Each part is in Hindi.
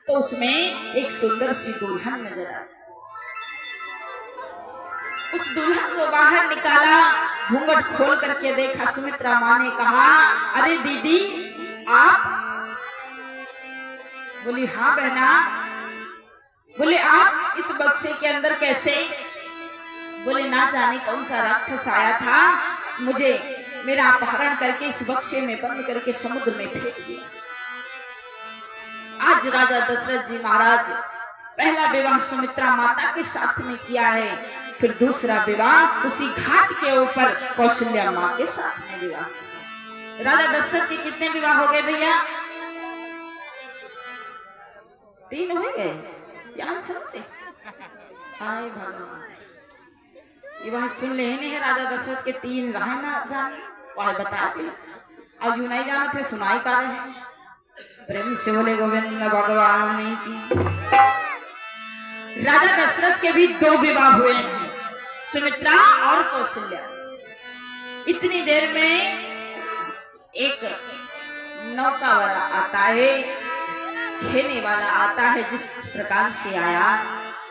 तो उसमें एक सुंदर सी दुल्हन नजर आई। उस दुल्हन को बाहर निकाला, घूंघट खोल करके देखा। सुमित्रा माँ ने कहा, अरे दीदी आप? बोली हाँ बहना। बोले आप इस बक्से के अंदर कैसे? बोले ना जाने कौन सा राक्षस आया था, मुझे मेरा अपहरण करके इस बक्से में बंद करके समुद्र में फेंक दिया। आज राजा दशरथ जी महाराज पहला विवाह सुमित्रा माता के साथ में किया है, फिर दूसरा विवाह उसी घाट के ऊपर कौशल्या माँ के साथ में विवाह किया। राजा दशरथ के कितने विवाह हो गए भैया? 3 हो गए। याद समझते हाय भगवान, ये बात सुन ले नहीं। राजा दशरथ के 3 रहे ना, वह बता दे। आज यू नहीं जाना थे, सुनाई का रहे हैं। प्रेम से बोले गोविंद भगवान की। राजा दशरथ के भी 2 विवाह हुए हैं, सुमित्रा और कौशल्या। इतनी देर में एक नौका वाला आता है, खेने वाला आता है। जिस प्रकार से आया,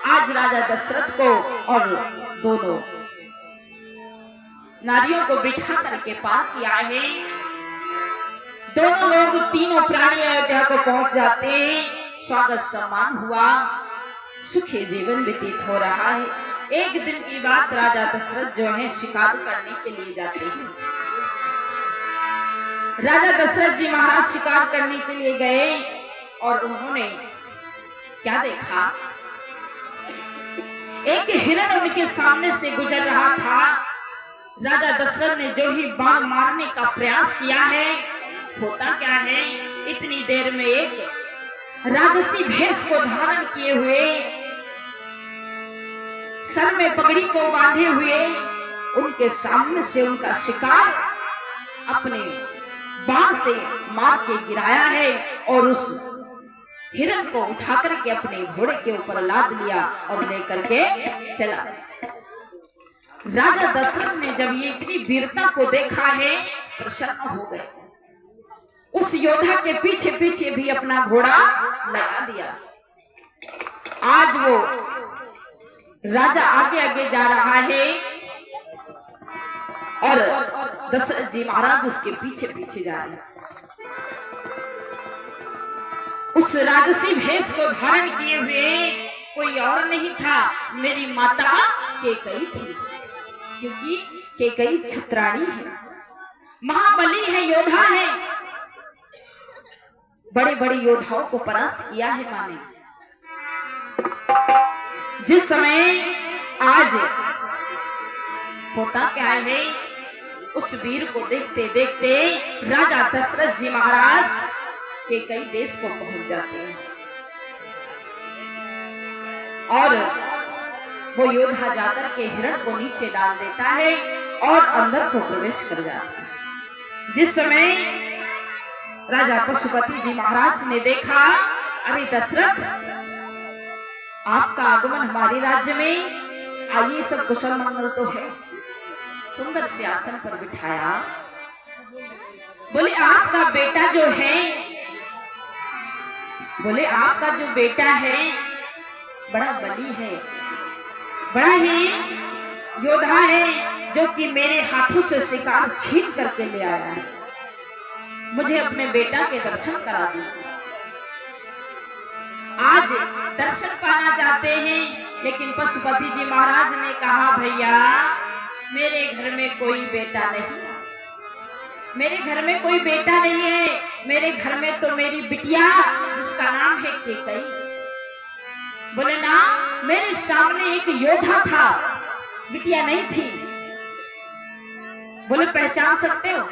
आज राजा दशरथ को और दोनों नारियों को बिठा करके पार किया है। दोनों लोग, तीनों प्राणी अयोध्या को पहुंच जाते हैं। स्वागत सम्मान हुआ, सुखी जीवन व्यतीत हो रहा है। एक दिन की बात, राजा दशरथ जो है शिकार करने के लिए जाते हैं। राजा दशरथ जी महाराज शिकार करने के लिए गए और उन्होंने क्या देखा? एक हिरण उनके सामने से गुजर रहा था। राजा दशरथ ने जो ही बाण मारने का प्रयास किया है, होता क्या है, इतनी देर में एक राजसी भेष को धारण किए हुए, सर में पगड़ी को बांधे हुए, उनके सामने से उनका शिकार अपने बाण से मार के गिराया है और उस हिरण को उठा करके अपने घोड़े के ऊपर लाद लिया और लेकर के चला। राजा दशरथ ने जब ये इतनी वीरता को देखा है, प्रसन्न हो गए। उस योद्धा के पीछे पीछे भी अपना घोड़ा लगा दिया। आज वो राजा आगे आगे जा रहा है और दशरथ जी महाराज उसके पीछे पीछे जा रहे हैं। उस राजसी भेष को धारण किए हुए कोई और नहीं था, मेरी माता केकई थी। क्योंकि केकई छत्राणी है, महाबली है, योद्धा है, बड़े बड़े योद्धाओं को परास्त किया है माँ ने। जिस समय आज होता क्या है, उस वीर को देखते देखते राजा दशरथ जी महाराज के कई देश को पहुंच जाते हैं और वो योद्धा जाकर के हिरण को नीचे डाल देता है और अंदर को प्रवेश कर जाता है। जिस समय राजा पशुपति जी महाराज ने देखा, अरे दशरथ, आपका आगमन हमारे राज्य में, आइए सब कुशल मंगल तो है। सुंदर से आसन पर बिठाया। बोले आपका बेटा जो है, बोले आपका जो बेटा है बड़ा बली है, बड़ा ही योद्धा है, जो कि मेरे हाथों से शिकार छीन करके ले आया है। मुझे अपने बेटा के दर्शन करा दीजिए। आज दर्शन पाना चाहते हैं, लेकिन पशुपति जी महाराज ने कहा, भैया मेरे घर में कोई बेटा नहीं, मेरे घर में कोई बेटा नहीं है। मेरे घर में तो मेरी बिटिया, जिसका नाम है केकई। बोले ना, मेरे सामने एक योद्धा था, बिटिया नहीं थी। बोले पहचान सकते हो?